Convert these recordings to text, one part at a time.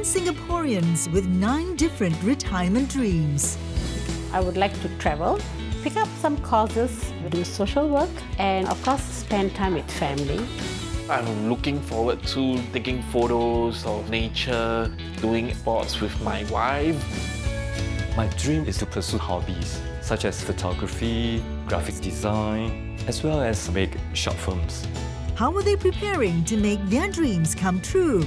9 Singaporeans with 9 different retirement dreams. I would like to travel, pick up some courses, do social work, and of course spend time with family. I'm looking forward to taking photos of nature, doing sports with my wife. My dream is to pursue hobbies such as photography, graphic design, as well as make short films. How are they preparing to make their dreams come true?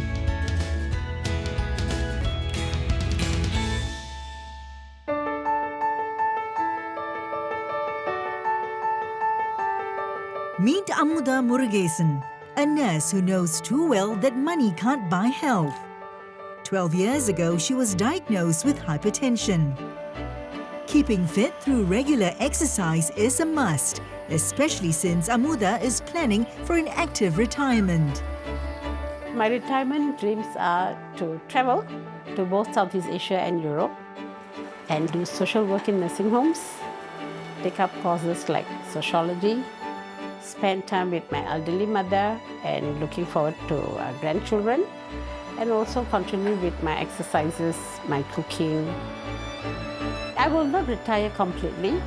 Meet Amuda Murugesan, a nurse who knows too well that money can't buy health. 12 years ago, she was diagnosed with hypertension. Keeping fit through regular exercise is a must, especially since Amuda is planning for an active retirement. My retirement dreams are to travel to both Southeast Asia and Europe and do social work in nursing homes, take up courses like sociology, spend time with my elderly mother and looking forward to grandchildren, and also continue with my exercises, my cooking. I will not retire completely.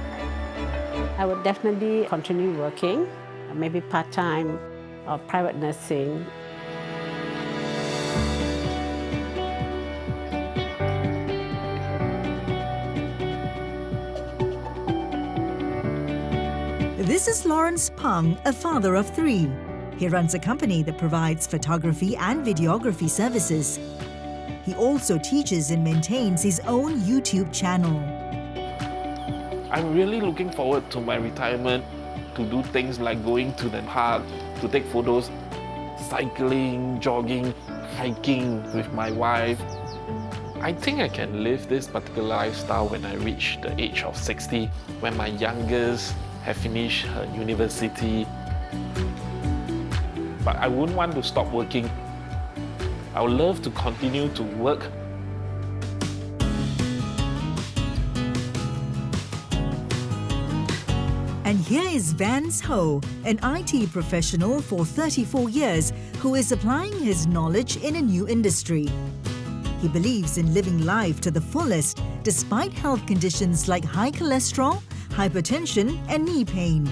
I will definitely continue working, maybe part-time or private nursing. This is Lawrence Pang, a father of 3. He runs a company that provides photography and videography services. He also teaches and maintains his own YouTube channel. I'm really looking forward to my retirement, to do things like going to the park, to take photos, cycling, jogging, hiking with my wife. I think I can live this particular lifestyle when I reach the age of 60, when my youngest have finished her university. But I wouldn't want to stop working. I would love to continue to work. And here is Vance Ho, an IT professional for 34 years who is applying his knowledge in a new industry. He believes in living life to the fullest despite health conditions like high cholesterol, hypertension and knee pain.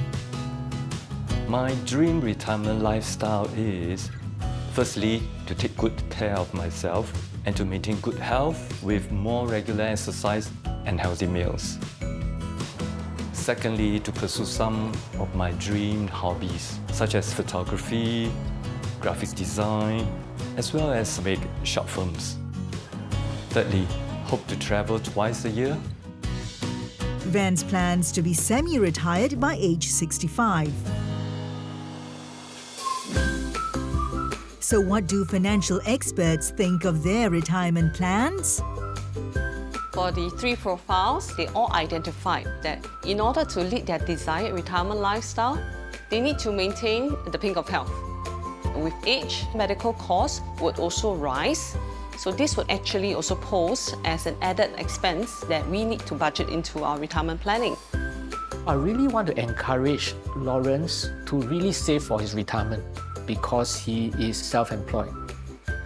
My dream retirement lifestyle is, firstly, to take good care of myself and to maintain good health with more regular exercise and healthy meals. Secondly, to pursue some of my dream hobbies, such as photography, graphic design, as well as make short films. Thirdly, hope to travel twice a year. Vance plans to be semi-retired by age 65. So what do financial experts think of their retirement plans? For the 3 profiles, they all identified that in order to lead their desired retirement lifestyle, they need to maintain the pink of health. With age, medical costs would also rise, so this would actually also pose as an added expense that we need to budget into our retirement planning. I really want to encourage Lawrence to really save for his retirement because he is self-employed.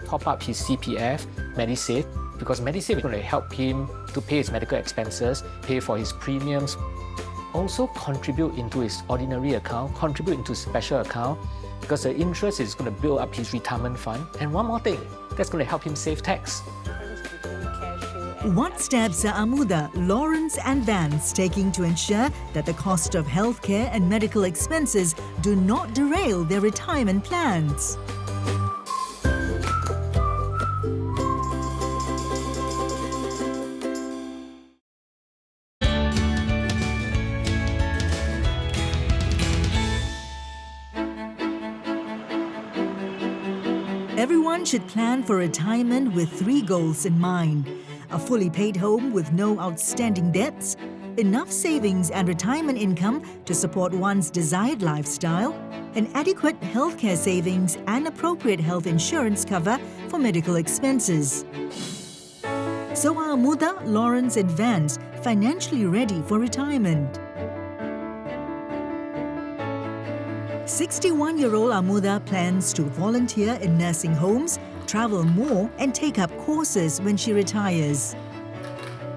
Top up his CPF, MediSave, because MediSave is going to help him to pay his medical expenses, pay for his premiums. Also contribute into his ordinary account, contribute into his special account, because the interest is going to build up his retirement fund. And one more thing, that's going to help him save tax. What steps are Amuda, Lawrence and Vance taking to ensure that the cost of healthcare and medical expenses do not derail their retirement plans? Everyone should plan for retirement with 3 goals in mind: a fully paid home with no outstanding debts, enough savings and retirement income to support one's desired lifestyle, and adequate healthcare savings and appropriate health insurance cover for medical expenses. So are Amuda, Lawrence and Vance financially ready for retirement? 61-year-old Amuda plans to volunteer in nursing homes, travel more and take up courses when she retires.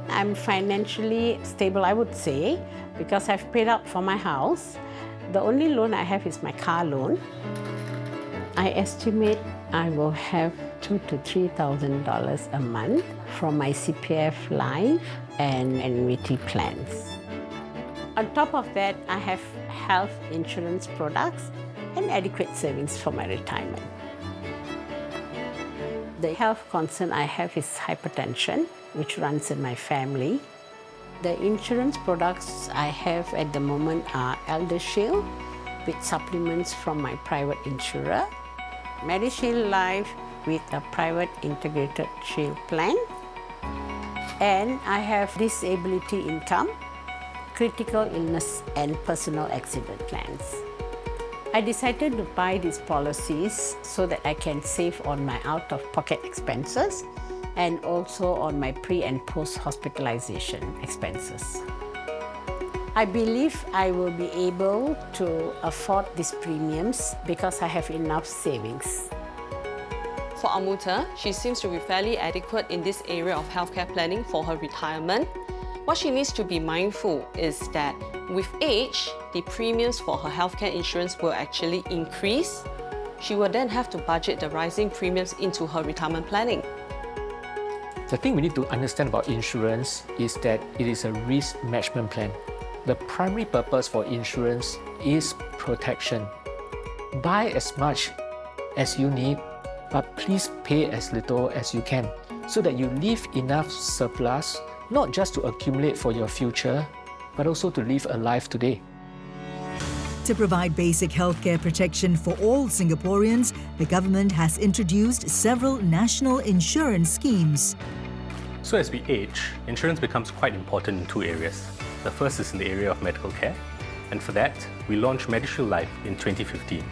I'm financially stable, I would say, because I've paid up for my house. The only loan I have is my car loan. I estimate I will have $2,000 to $3,000 a month from my CPF life and annuity plans. On top of that, I have health insurance products and adequate savings for my retirement. The health concern I have is hypertension, which runs in my family. The insurance products I have at the moment are ElderShield with supplements from my private insurer, MediShield Life with a private integrated shield plan, and I have disability income, critical illness and personal accident plans. I decided to buy these policies so that I can save on my out-of-pocket expenses and also on my pre- and post-hospitalization expenses. I believe I will be able to afford these premiums because I have enough savings. For Amuta, she seems to be fairly adequate in this area of healthcare planning for her retirement. What she needs to be mindful is that with age, the premiums for her healthcare insurance will actually increase. She will then have to budget the rising premiums into her retirement planning. The thing we need to understand about insurance is that it is a risk management plan. The primary purpose for insurance is protection. Buy as much as you need, but please pay as little as you can so that you leave enough surplus, not just to accumulate for your future, but also to live a life today. To provide basic healthcare protection for all Singaporeans, the government has introduced several national insurance schemes. So as we age, insurance becomes quite important in two areas. The first is in the area of medical care, and for that, we launched MediShield Life in 2015.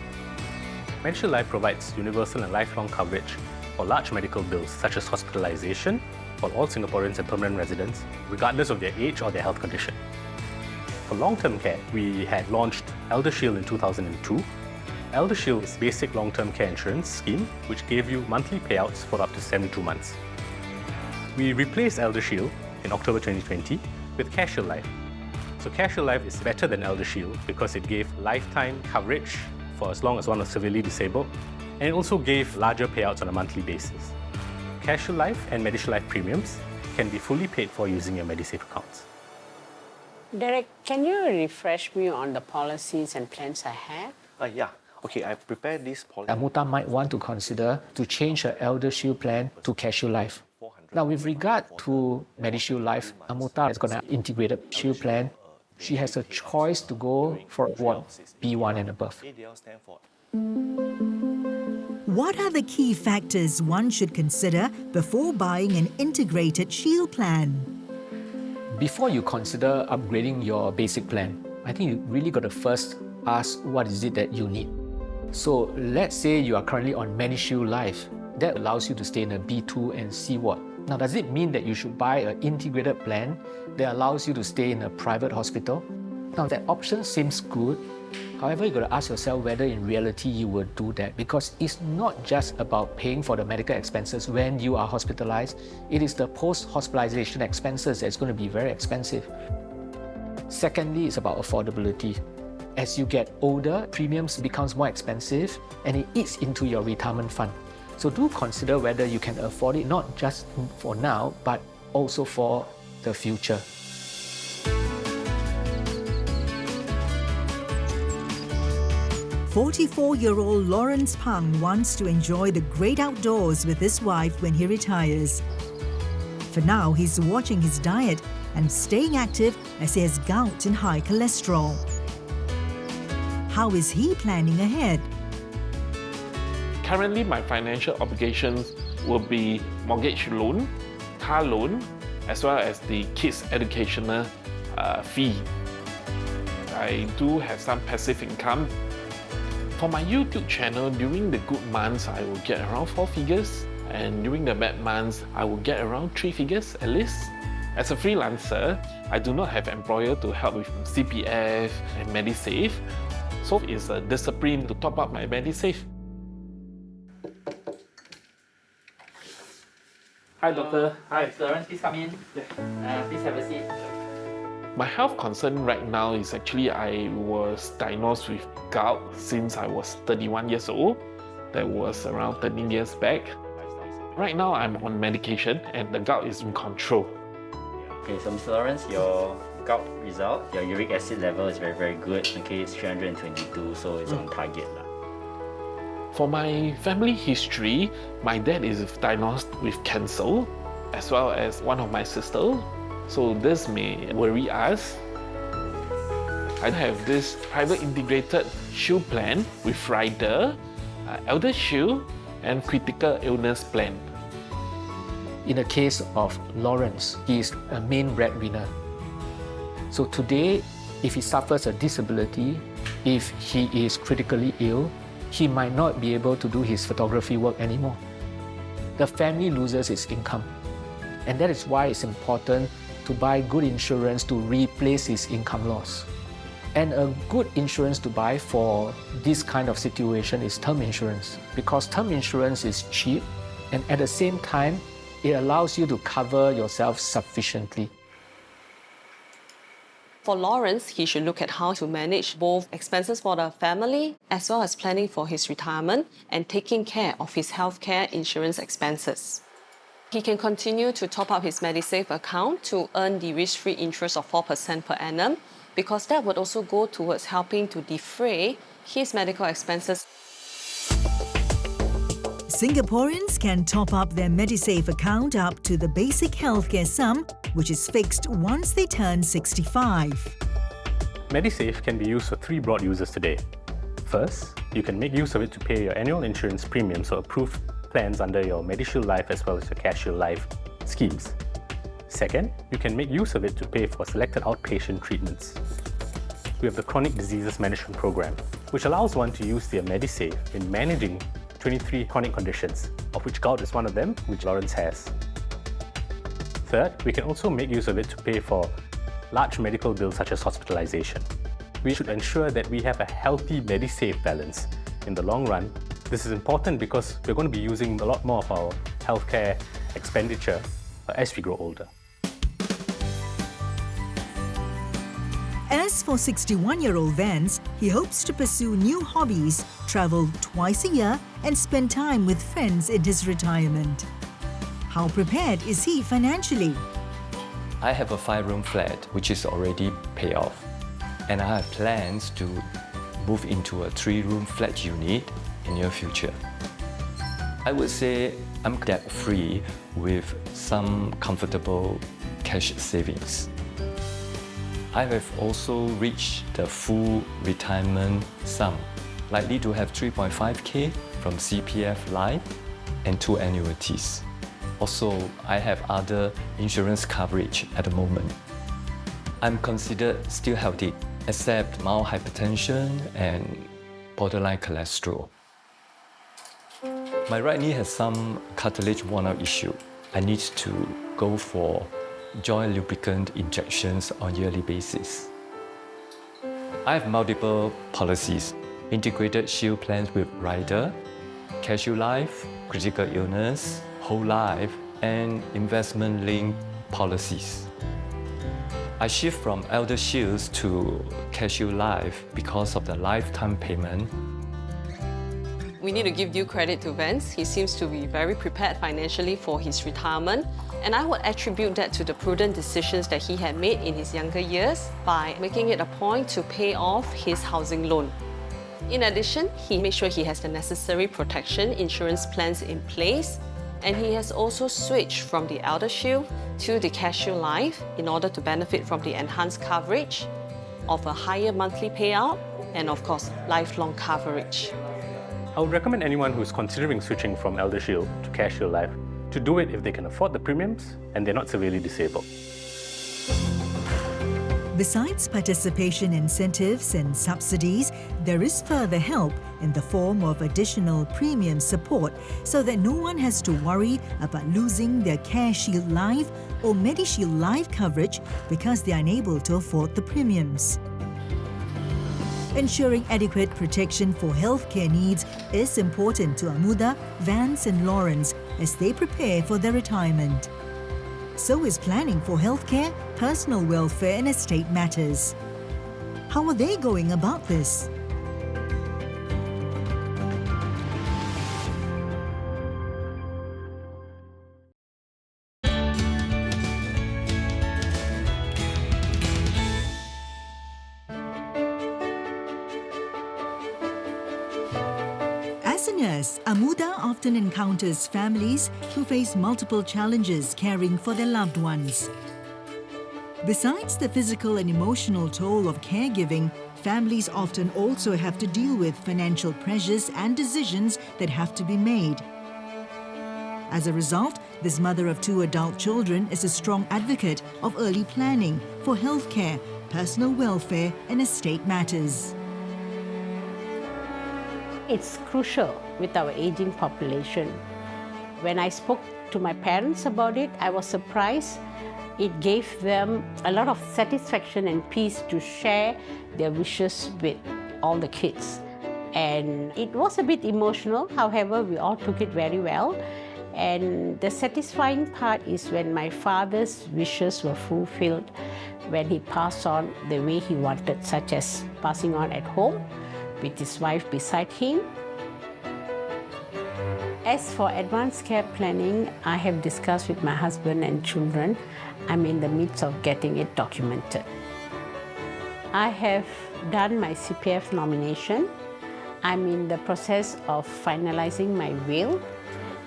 MediShield Life provides universal and lifelong coverage for large medical bills such as hospitalization for all Singaporeans and permanent residents, regardless of their age or their health condition. For long-term care, we had launched ElderShield in 2002. ElderShield is a basic long-term care insurance scheme which gave you monthly payouts for up to 72 months. We replaced ElderShield in October 2020 with CareShield Life. So CareShield Life is better than ElderShield because it gave lifetime coverage for as long as one was severely disabled, and it also gave larger payouts on a monthly basis. CareShield Life and MediShield Life premiums can be fully paid for using your MediSave accounts. Derek, can you refresh me on the policies and plans I have? Yeah. Okay, I've prepared this policy. Amuta might want to consider to change her ElderShield plan to CareShield Life. Now, with regard to MediShield Life, Amuta has got an integrated shield plan. She has a choice to go for what? B1 and above. What are the key factors one should consider before buying an integrated shield plan? Before you consider upgrading your basic plan, I think you really got to first ask what is it that you need. So let's say you are currently on MediShield Life. That allows you to stay in a B2 and C ward. Now, does it mean that you should buy an integrated plan that allows you to stay in a private hospital? Now, that option seems good. However, you've got to ask yourself whether in reality you would do that, because it's not just about paying for the medical expenses when you are hospitalized. It is the post-hospitalization expenses that's going to be very expensive. Secondly, it's about affordability. As you get older, premiums becomes more expensive and it eats into your retirement fund. So do consider whether you can afford it, not just for now, but also for the future. "44-year-old Lawrence Pang wants to enjoy the great outdoors with his wife when he retires. For now, he's watching his diet and staying active as he has gout and high cholesterol. How is he planning ahead? Currently, my financial obligations will be mortgage loan, car loan, as well as the kids' educational fee. I do have some passive income. For my YouTube channel, during the good months, I will get around 4 figures, and during the bad months, I will get around 3 figures at least. As a freelancer, I do not have employer to help with CPF and MediSave, so it's a discipline to top up my MediSave. Hi, doctor. Hi. Mr. Lawrence, please come in. Please have a seat. My health concern right now is actually I was diagnosed with gout since I was 31 years old. That was around 13 years back. Right now I'm on medication and the gout is in control. Okay, so Mr. Lawrence, your gout result, your uric acid level is very, very good. Okay, it's 322, so it's on target. For my family history, my dad is diagnosed with cancer, as well as one of my sisters. So this may worry us. I have this private integrated shield plan with rider, elder shield, and critical illness plan. In the case of Lawrence, he is a main breadwinner. So today, if he suffers a disability, if he is critically ill, he might not be able to do his photography work anymore. The family loses its income. And that is why it's important to buy good insurance to replace his income loss. And a good insurance to buy for this kind of situation is term insurance, because term insurance is cheap and at the same time, it allows you to cover yourself sufficiently. For Lawrence, he should look at how to manage both expenses for the family as well as planning for his retirement and taking care of his healthcare insurance expenses. He can continue to top up his MediSave account to earn the risk-free interest of 4% per annum, because that would also go towards helping to defray his medical expenses. Singaporeans can top up their MediSave account up to the basic healthcare sum, which is fixed once they turn 65. MediSave can be used for 3 broad uses today. First, you can make use of it to pay your annual insurance premiums or approved plans under your MediShield Life as well as your CareShield Life schemes. Second, you can make use of it to pay for selected outpatient treatments. We have the Chronic Diseases Management Program, which allows one to use their MediSave in managing 23 chronic conditions, of which gout is one of them, which Lawrence has. Third, we can also make use of it to pay for large medical bills such as hospitalization. We should ensure that we have a healthy MediSave balance in the long run. This is important because we're going to be using a lot more of our healthcare expenditure as we grow older. As for 61-year-old Vance, he hopes to pursue new hobbies, travel twice a year, and spend time with friends in his retirement. How prepared is he financially? I have a 5-room flat which is already paid off, and I have plans to move into a 3-room flat unit in the near future. I would say I'm debt-free with some comfortable cash savings. I have also reached the full retirement sum, likely to have 3.5K from CPF Life and 2 annuities. Also, I have other insurance coverage at the moment. I'm considered still healthy, except mild hypertension and borderline cholesterol. My right knee has some cartilage worn-out issue. I need to go for joint lubricant injections on yearly basis. I have multiple policies, integrated shield plans with rider, CareShield Life, critical illness, whole life, and investment-linked policies. I shift from Elder Shields to CareShield Life because of the lifetime payment. We need to give due credit to Vance. He seems to be very prepared financially for his retirement, and I would attribute that to the prudent decisions that he had made in his younger years by making it a point to pay off his housing loan. In addition, he made sure he has the necessary protection insurance plans in place, and he has also switched from the Elder Shield to the CareShield Life in order to benefit from the enhanced coverage of a higher monthly payout and, of course, lifelong coverage. I would recommend anyone who's considering switching from ElderShield to CareShield Life to do it if they can afford the premiums and they're not severely disabled. Besides participation incentives and subsidies, there is further help in the form of additional premium support so that no one has to worry about losing their CareShield Life or MediShield Life coverage because they are unable to afford the premiums. Ensuring adequate protection for healthcare needs is important to Amuda, Vance and Lawrence as they prepare for their retirement. So is planning for healthcare, personal welfare and estate matters. How are they going about this? As a nurse, Amuda often encounters families who face multiple challenges caring for their loved ones. Besides the physical and emotional toll of caregiving, families often also have to deal with financial pressures and decisions that have to be made. As a result, this mother of 2 adult children is a strong advocate of early planning for healthcare, personal welfare and estate matters. It's crucial with our aging population. When I spoke to my parents about it, I was surprised. It gave them a lot of satisfaction and peace to share their wishes with all the kids. And it was a bit emotional, however, we all took it very well. And the satisfying part is when my father's wishes were fulfilled when he passed on the way he wanted, such as passing on at home with his wife beside him. As for advanced care planning, I have discussed with my husband and children. I'm in the midst of getting it documented. I have done my CPF nomination. I'm in the process of finalizing my will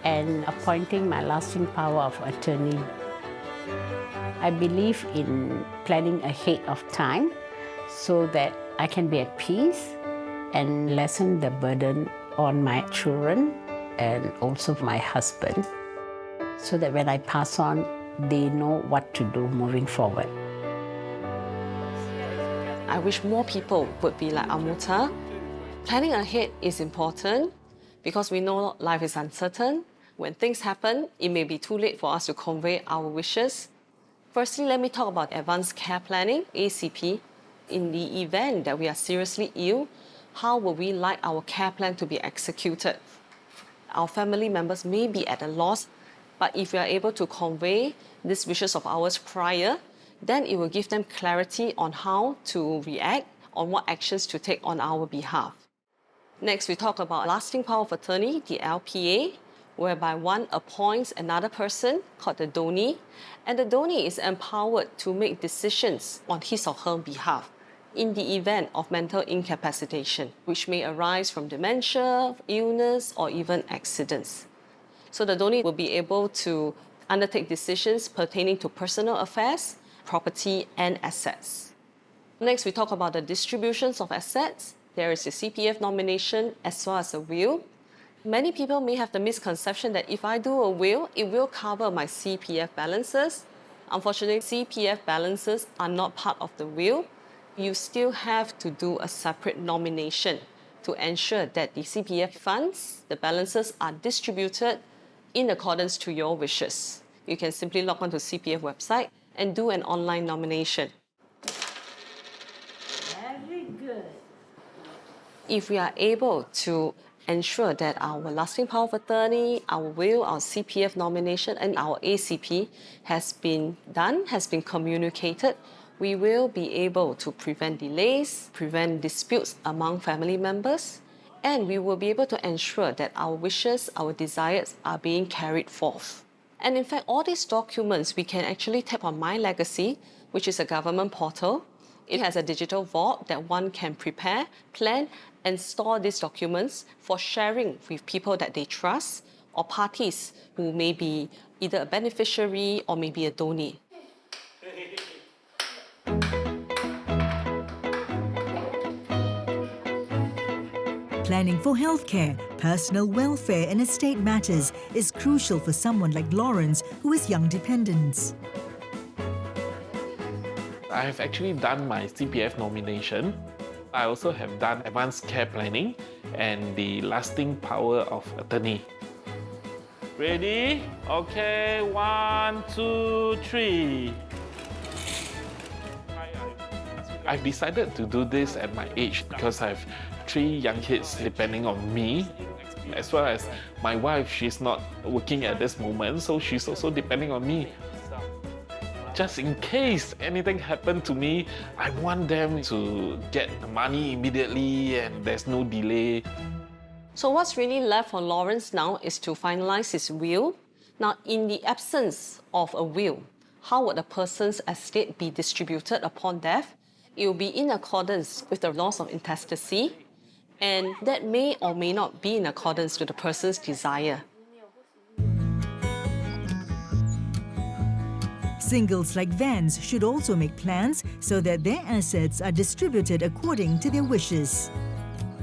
and appointing my lasting power of attorney. I believe in planning ahead of time so that I can be at peace and lessen the burden on my children and also my husband, so that when I pass on, they know what to do moving forward. I wish more people would be like Amuta. Planning ahead is important because we know life is uncertain. When things happen, it may be too late for us to convey our wishes. Firstly, let me talk about advanced care planning, ACP. In the event that we are seriously ill, how would we like our care plan to be executed? Our family members may be at a loss, but if we are able to convey these wishes of ours prior, then it will give them clarity on how to react, on what actions to take on our behalf. Next, we talk about lasting power of attorney, the LPA, whereby one appoints another person called the donee, and the donee is empowered to make decisions on his or her behalf in the event of mental incapacitation, which may arise from dementia, illness, or even accidents. So the donee will be able to undertake decisions pertaining to personal affairs, property, and assets. Next, we talk about the distributions of assets. There is a CPF nomination as well as a will. Many people may have the misconception that if I do a will, it will cover my CPF balances. Unfortunately, CPF balances are not part of the will. You still have to do a separate nomination to ensure that the CPF funds, the balances are distributed in accordance to your wishes. You can simply log on to CPF website and do an online nomination. Very good. If we are able to ensure that our lasting power of attorney, our will, our CPF nomination, and our ACP has been done, has been communicated, we will be able to prevent delays, prevent disputes among family members, and we will be able to ensure that our wishes, our desires are being carried forth. And in fact, all these documents we can actually tap on My Legacy, which is a government portal. It has a digital vault that one can prepare, plan, and store these documents for sharing with people that they trust or parties who may be either a beneficiary or maybe a donee. Planning for healthcare, personal welfare and estate matters is crucial for someone like Lawrence who has young dependents. I have actually done my CPF nomination. I also have done advanced care planning and the lasting power of attorney. Ready? Okay, 1, 2, 3. I've decided to do this at my age because I have 3 young kids depending on me, as well as my wife. She's not working at this moment, so she's also depending on me. Just in case anything happened to me, I want them to get the money immediately and there's no delay. So what's really left for Lawrence now is to finalize his will. Now, in the absence of a will, how would a person's estate be distributed upon death? It will be in accordance with the laws of intestacy, and that may or may not be in accordance with the person's desire. Singles like Vance should also make plans so that their assets are distributed according to their wishes.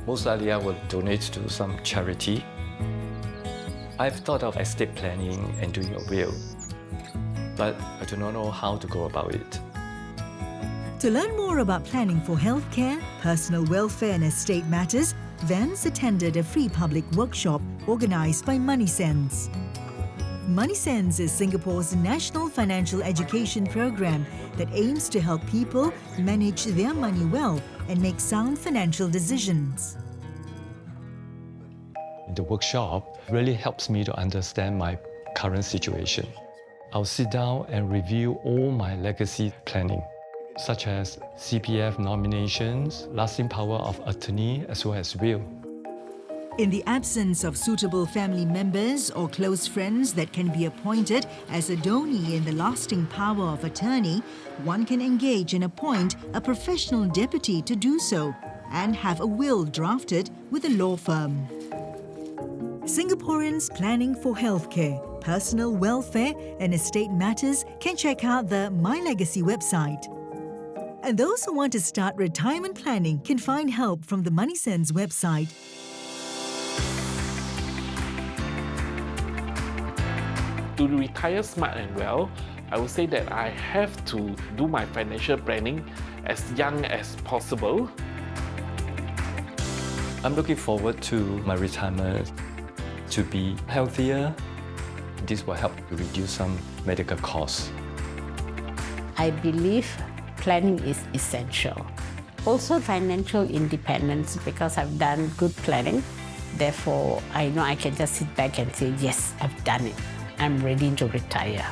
Most likely I will donate to some charity. I've thought of estate planning and doing a will, but I do not know how to go about it. To learn more about planning for healthcare, personal welfare and estate matters, Vance attended a free public workshop organised by MoneySense. MoneySense is Singapore's national financial education program that aims to help people manage their money well and make sound financial decisions. The workshop really helps me to understand my current situation. I'll sit down and review all my legacy planning, such as CPF nominations, lasting power of attorney, as well as will. In the absence of suitable family members or close friends that can be appointed as a donee in the lasting power of attorney, one can engage and appoint a professional deputy to do so and have a will drafted with a law firm. Singaporeans planning for healthcare, personal welfare and estate matters can check out the My Legacy website. And those who want to start retirement planning can find help from the MoneySense website. To retire smart and well, I would say that I have to do my financial planning as young as possible. I'm looking forward to my retirement to be healthier. This will help to reduce some medical costs. I believe planning is essential. Also financial independence, because I've done good planning. Therefore, I know I can just sit back and say, yes, I've done it. I'm ready to retire.